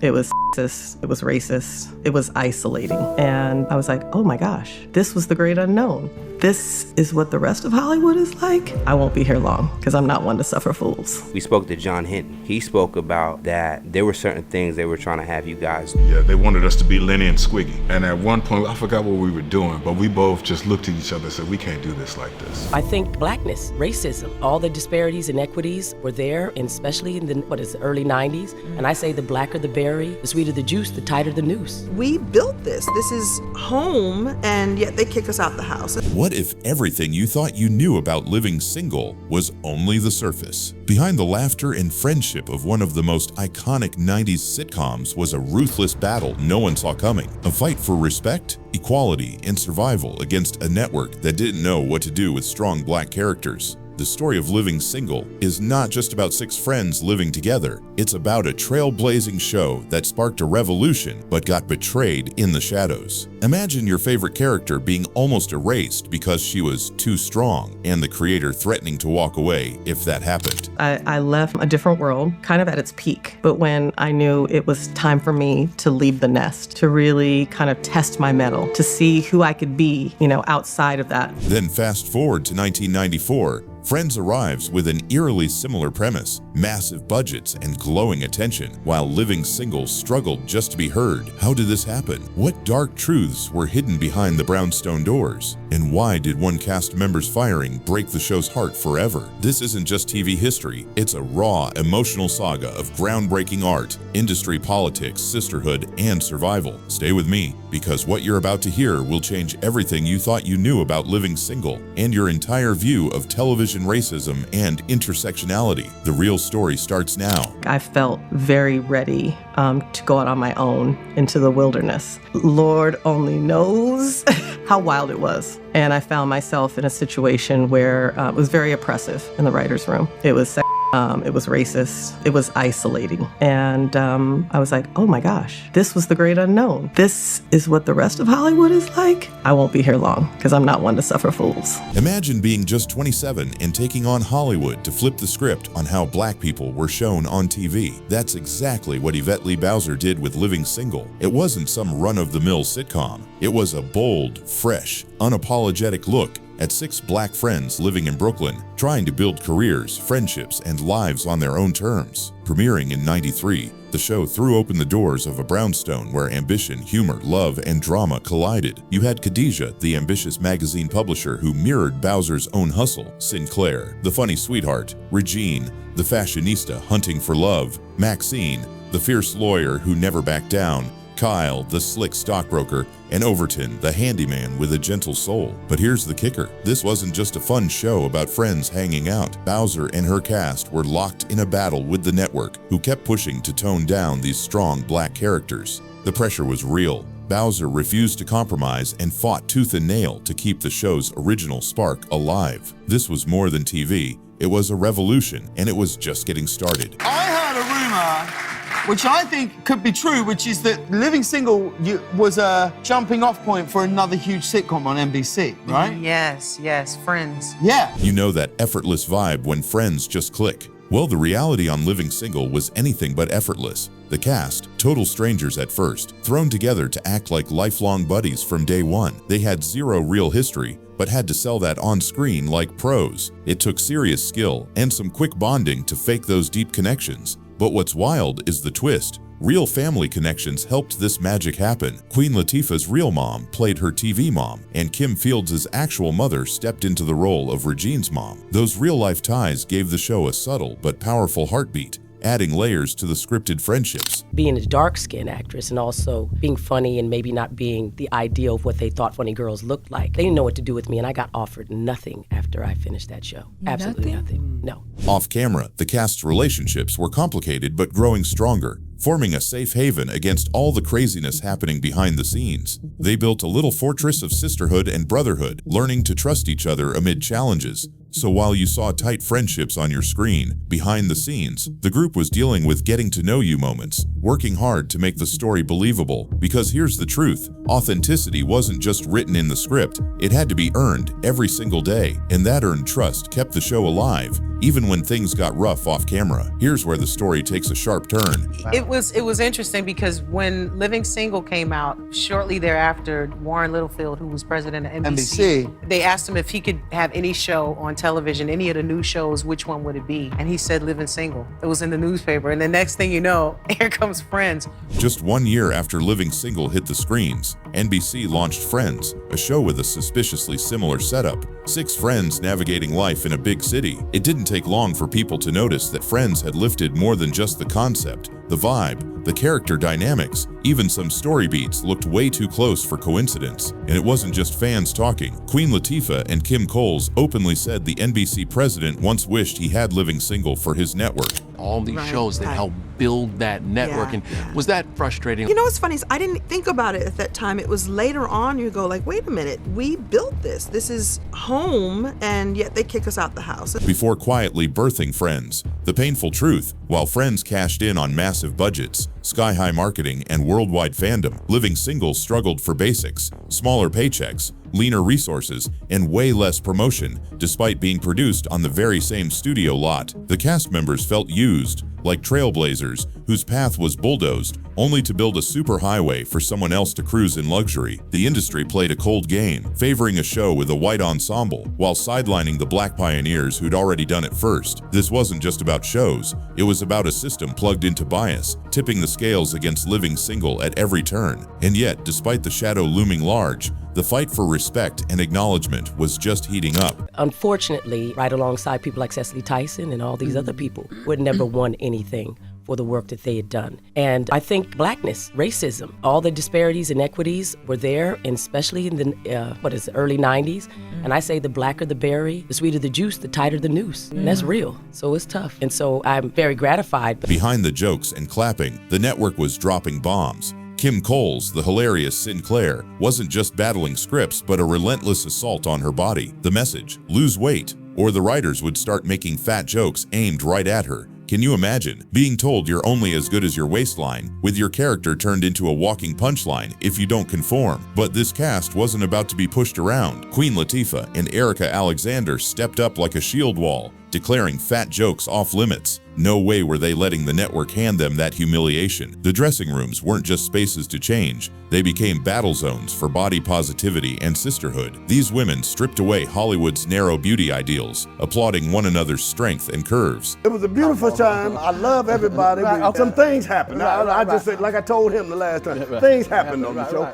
It was sexist, it was racist, it was isolating. And I was like, oh my gosh, this was the great unknown. This is what the rest of Hollywood is like. I won't be here long because I'm not one to suffer fools. We spoke to John Hinton. He spoke about that there were certain things they were trying to have you guys. Yeah, they wanted us to be Lenny and Squiggy. And at one point, I forgot what we were doing, but we both just looked at each other and said, we can't do this like this. I think blackness, racism, all the disparities, inequities were there, and especially in the early 90s. And I say the blacker the berry, the sweeter the juice, the tighter the noose. We built this. This is home, and yet they kick us out the house. What if everything you thought you knew about living single was only the surface? Behind the laughter and friendship of one of the most iconic 90s sitcoms was a ruthless battle no one saw coming. A fight for respect, equality, and survival against a network that didn't know what to do with strong black characters. The story of Living Single is not just about 6 friends living together. It's about a trailblazing show that sparked a revolution but got betrayed in the shadows. Imagine your favorite character being almost erased because she was too strong, and the creator threatening to walk away if that happened. I left a different world, kind of at its peak. But when I knew it was time for me to leave the nest, to really kind of test my mettle, to see who I could be, outside of that. Then fast forward to 1994, Friends arrives with an eerily similar premise, massive budgets and glowing attention, while Living Single struggled just to be heard. How did this happen? What dark truths were hidden behind the brownstone doors? And why did one cast member's firing break the show's heart forever? This isn't just TV history, it's a raw, emotional saga of groundbreaking art, industry politics, sisterhood, and survival. Stay with me, because what you're about to hear will change everything you thought you knew about Living Single and your entire view of television racism and intersectionality. The real story starts now. I felt very ready to go out on my own into the wilderness. Lord only knows how wild it was. And I found myself in a situation where it was very oppressive in the writer's room. It was racist, it was isolating. And I was like, oh my gosh, this was the great unknown. This is what the rest of Hollywood is like. I won't be here long because I'm not one to suffer fools. Imagine being just 27 and taking on Hollywood to flip the script on how black people were shown on TV. That's exactly what Yvette Lee Bowser did with Living Single. It wasn't some run-of-the-mill sitcom. It was a bold, fresh, unapologetic look at 6 black friends living in Brooklyn, trying to build careers, friendships, and lives on their own terms. Premiering in '93, the show threw open the doors of a brownstone where ambition, humor, love, and drama collided. You had Khadijah, the ambitious magazine publisher who mirrored Bowser's own hustle, Sinclair, the funny sweetheart, Regine, the fashionista hunting for love, Maxine, the fierce lawyer who never backed down, Kyle, the slick stockbroker, and Overton, the handyman with a gentle soul. But here's the kicker. This wasn't just a fun show about friends hanging out. Bowser and her cast were locked in a battle with the network, who kept pushing to tone down these strong black characters. The pressure was real. Bowser refused to compromise and fought tooth and nail to keep the show's original spark alive. This was more than TV. It was a revolution, and it was just getting started. I heard a rumor, which I think could be true, which is that Living Single was a jumping off point for another huge sitcom on NBC, right? Yes, Friends. Yeah. You know that effortless vibe when friends just click. Well, the reality on Living Single was anything but effortless. The cast, total strangers at first, thrown together to act like lifelong buddies from day one. They had zero real history, but had to sell that on screen like pros. It took serious skill and some quick bonding to fake those deep connections. But what's wild is the twist. Real family connections helped this magic happen. Queen Latifah's real mom played her TV mom, and Kim Fields' actual mother stepped into the role of Regine's mom. Those real-life ties gave the show a subtle but powerful heartbeat, adding layers to the scripted friendships. Being a dark-skinned actress and also being funny and maybe not being the ideal of what they thought funny girls looked like. They didn't know what to do with me, and I got offered nothing after I finished that show. Absolutely nothing. No. Off camera, the cast's relationships were complicated but growing stronger, forming a safe haven against all the craziness happening behind the scenes. They built a little fortress of sisterhood and brotherhood, learning to trust each other amid challenges. So while you saw tight friendships on your screen, behind the scenes, the group was dealing with getting to know you moments, working hard to make the story believable. Because here's the truth, authenticity wasn't just written in the script, it had to be earned every single day. And that earned trust kept the show alive, even when things got rough off camera. Here's where the story takes a sharp turn. It was interesting because when Living Single came out, shortly thereafter, Warren Littlefield, who was president of NBC, they asked him if he could have any show on television, any of the new shows, which one would it be? And he said Living Single. It was in the newspaper, and the next thing you know, here comes Friends. Just 1 year after Living Single hit the screens, NBC launched Friends, a show with a suspiciously similar setup. 6 friends navigating life in a big city. It didn't take long for people to notice that Friends had lifted more than just the concept. The vibe, the character dynamics, even some story beats looked way too close for coincidence. And it wasn't just fans talking. Queen Latifah and Kim Coles openly said the NBC president once wished he had Living Single for his network. All these shows that help build that network. And was that frustrating? You know what's funny is I didn't think about it at that time. It was later on you go like, wait a minute, we built this. This is home, and yet they kick us out the house. Before quietly birthing Friends. The painful truth, while Friends cashed in on massive budgets, sky-high marketing, and worldwide fandom, Living Single struggled for basics, smaller paychecks, leaner resources, and way less promotion, despite being produced on the very same studio lot. The cast members felt used, like trailblazers whose path was bulldozed, only to build a superhighway for someone else to cruise in luxury. The industry played a cold game, favoring a show with a white ensemble, while sidelining the black pioneers who'd already done it first. This wasn't just about shows, it was about a system plugged into bias, tipping the scales against Living Single at every turn. And yet, despite the shadow looming large, the fight for respect and acknowledgement was just heating up. Unfortunately, right alongside people like Cecily Tyson and all these other people would never won anything for the work that they had done. And I think blackness, racism, all the disparities, inequities were there, and especially in the early 90s. And I say the blacker the berry, the sweeter the juice, the tighter the noose. And that's real. So it's tough. And so I'm very gratified. Behind the jokes and clapping, the network was dropping bombs. Kim Coles, the hilarious Sinclair, wasn't just battling scripts, but a relentless assault on her body. The message, lose weight, or the writers would start making fat jokes aimed right at her. Can you imagine being told you're only as good as your waistline, with your character turned into a walking punchline if you don't conform? But this cast wasn't about to be pushed around. Queen Latifah and Erica Alexander stepped up like a shield wall, declaring fat jokes off limits. No way were they letting the network hand them that humiliation. The dressing rooms weren't just spaces to change, they became battle zones for body positivity and sisterhood. These women stripped away Hollywood's narrow beauty ideals, applauding one another's strength and curves. It was a beautiful time. I love everybody. Some things happened. I just said, like I told him the last time, things happened on the show.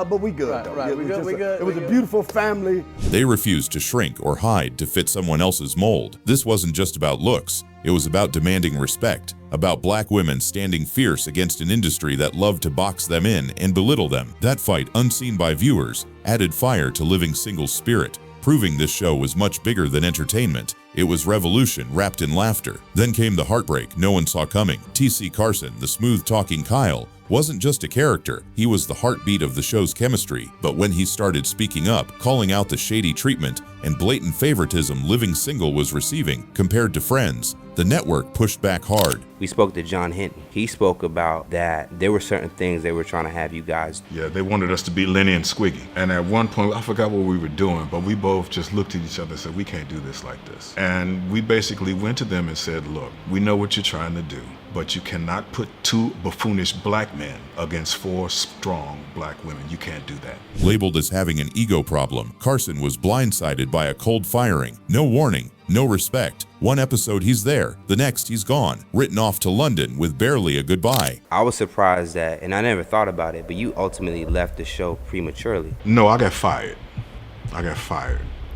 But we good though. It was a beautiful family. They refused to shrink or hide to fit someone else's mold. This wasn't just about looks. It was about demanding respect, about black women standing fierce against an industry that loved to box them in and belittle them. That fight, unseen by viewers, added fire to Living Single's spirit, proving this show was much bigger than entertainment. It was revolution wrapped in laughter. Then came the heartbreak no one saw coming. T.C. Carson, the smooth-talking Kyle, wasn't just a character, he was the heartbeat of the show's chemistry. But when he started speaking up, calling out the shady treatment and blatant favoritism Living Single was receiving compared to Friends, the network pushed back hard. We spoke to John Hinton. He spoke about that there were certain things they were trying to have you guys. Yeah, they wanted us to be Lenny and Squiggy. And at one point, I forgot what we were doing, but we both just looked at each other and said, we can't do this like this. And we basically went to them and said, look, we know what you're trying to do, but you cannot put 2 buffoonish black men against 4 strong black women. You can't do that. Labeled as having an ego problem, Carson was blindsided by a cold firing. No warning, no respect. One episode he's there, the next he's gone, written off to London with barely a goodbye. I was surprised that, and I never thought about it, but you ultimately left the show prematurely. No, I got fired.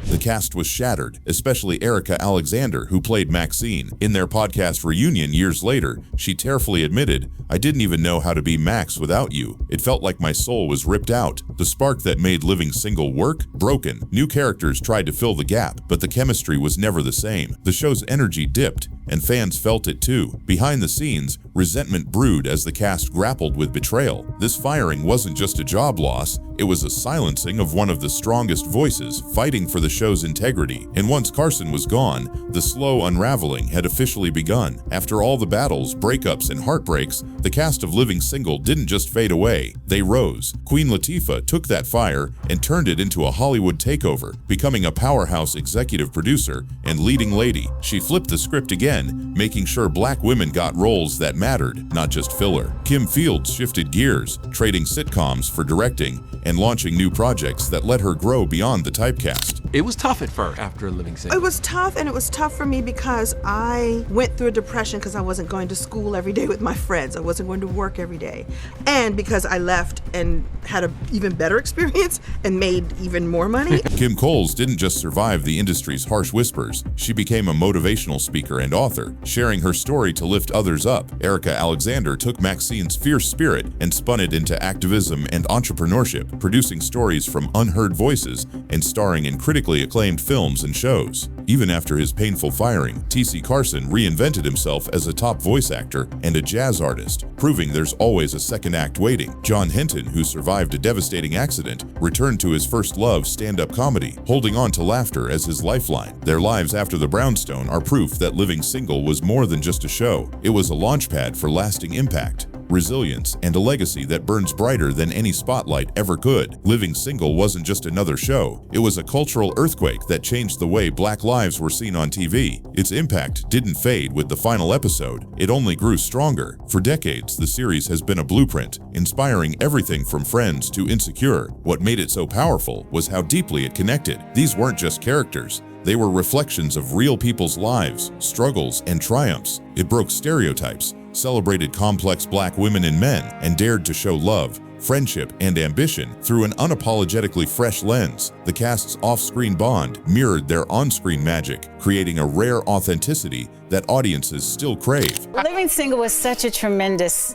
The cast was shattered, especially Erica Alexander, who played Maxine. In their podcast reunion years later, she tearfully admitted, "I didn't even know how to be Max without you. It felt like my soul was ripped out." The spark that made Living Single work? Broken. New characters tried to fill the gap, but the chemistry was never the same. The show's energy dipped, and fans felt it too. Behind the scenes, resentment brewed as the cast grappled with betrayal. This firing wasn't just a job loss, it was a silencing of one of the strongest voices fighting for the show's integrity. And once Carson was gone, the slow unraveling had officially begun. After all the battles, breakups, and heartbreaks, the cast of Living Single didn't just fade away, they rose. Queen Latifah took that fire and turned it into a Hollywood takeover, becoming a powerhouse executive producer and leading lady. She flipped the script again, making sure black women got roles that mattered, not just filler. Kim Fields shifted gears, trading sitcoms for directing and launching new projects that let her grow beyond the typecast. It was tough at first after Living Single. It was tough, and it was tough for me because I went through a depression because I wasn't going to school every day with my friends. I wasn't going to work every day. And because I left and had an even better experience and made even more money. Kim Coles didn't just survive the industry's harsh whispers. She became a motivational speaker and author, sharing her story to lift others up. Erica Alexander took Maxine's fierce spirit and spun it into activism and entrepreneurship, producing stories from unheard voices and starring in critically acclaimed films and shows. Even after his painful firing, T.C. Carson reinvented himself as a top voice actor and a jazz artist, proving there's always a second act waiting. John Hinton, who survived a devastating accident, returned to his first love, stand-up comedy, holding on to laughter as his lifeline. Their lives after the brownstone are proof that Living Single was more than just a show. It was a launchpad for lasting impact, resilience, and a legacy that burns brighter than any spotlight ever could. Living Single wasn't just another show. It was a cultural earthquake that changed the way black lives were seen on TV. Its impact didn't fade with the final episode. It only grew stronger. For decades, the series has been a blueprint, inspiring everything from Friends to Insecure. What made it so powerful was how deeply it connected. These weren't just characters. They were reflections of real people's lives, struggles, and triumphs. It broke stereotypes, celebrated complex black women and men, and dared to show love, friendship, and ambition through an unapologetically fresh lens. The cast's off-screen bond mirrored their on-screen magic, creating a rare authenticity that audiences still crave. Living Single was such a tremendous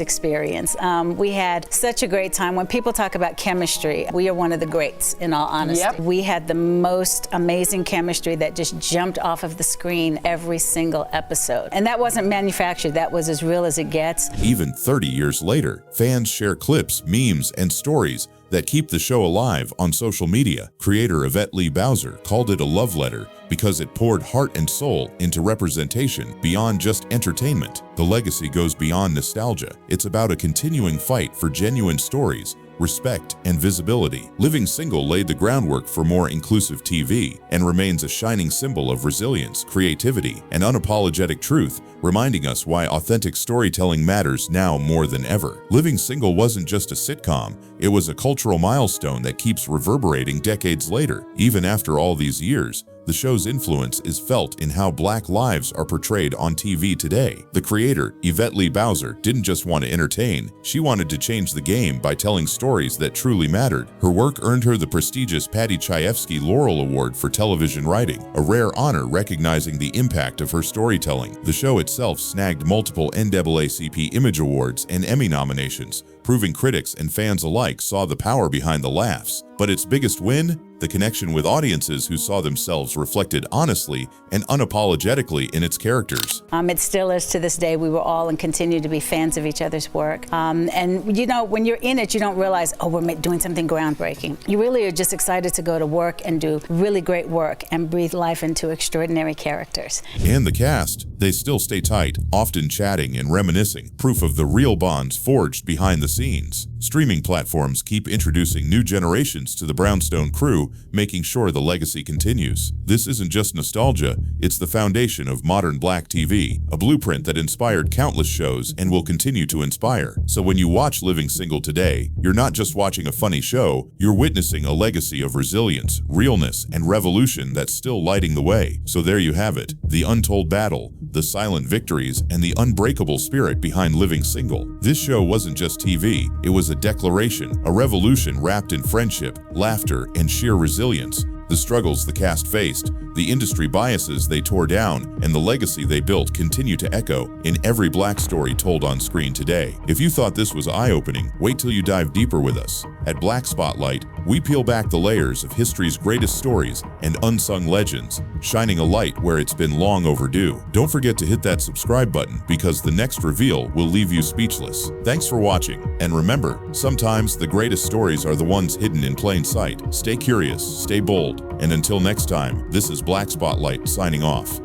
experience. We had such a great time. When people talk about chemistry, we are one of the greats, in all honesty. Yep. We had the most amazing chemistry that just jumped off of the screen every single episode. And that wasn't manufactured, that was as real as it gets. Even 30 years later, fans share clips, memes, and stories that keep the show alive on social media. Creator Yvette Lee Bowser called it a love letter because it poured heart and soul into representation beyond just entertainment. The legacy goes beyond nostalgia. It's about a continuing fight for genuine stories, respect, and visibility. Living Single laid the groundwork for more inclusive TV and remains a shining symbol of resilience, creativity, and unapologetic truth, reminding us why authentic storytelling matters now more than ever. Living Single wasn't just a sitcom, it was a cultural milestone that keeps reverberating decades later. Even after all these years, the show's influence is felt in how black lives are portrayed on TV today. The creator, Yvette Lee Bowser, didn't just want to entertain, she wanted to change the game by telling stories that truly mattered. Her work earned her the prestigious Patty Chayefsky Laurel Award for television writing, a rare honor recognizing the impact of her storytelling. The show itself snagged multiple NAACP Image Awards and Emmy nominations, proving critics and fans alike saw the power behind the laughs. But its biggest win? The connection with audiences who saw themselves reflected honestly and unapologetically in its characters. It still is to this day. We were all and continue to be fans of each other's work. And you know, when you're in it, you don't realize, oh, we're doing something groundbreaking. You really are just excited to go to work and do really great work and breathe life into extraordinary characters. And the cast, they still stay tight, often chatting and reminiscing, proof of the real bonds forged behind the scenes. Streaming platforms keep introducing new generations to the Brownstone crew, making sure the legacy continues. This isn't just nostalgia, it's the foundation of modern black TV, a blueprint that inspired countless shows and will continue to inspire. So when you watch Living Single today, you're not just watching a funny show, you're witnessing a legacy of resilience, realness, and revolution that's still lighting the way. So there you have it, the untold battle, the silent victories, and the unbreakable spirit behind Living Single. This show wasn't just TV, it was a declaration, a revolution wrapped in friendship, laughter, and sheer resilience. The struggles the cast faced, the industry biases they tore down, and the legacy they built continue to echo in every black story told on screen today. If you thought this was eye-opening, wait till you dive deeper with us. At Black Spotlight, we peel back the layers of history's greatest stories and unsung legends, shining a light where it's been long overdue. Don't forget to hit that subscribe button because the next reveal will leave you speechless. Thanks for watching, and remember, sometimes the greatest stories are the ones hidden in plain sight. Stay curious, stay bold, and until next time, this is Black Spotlight signing off.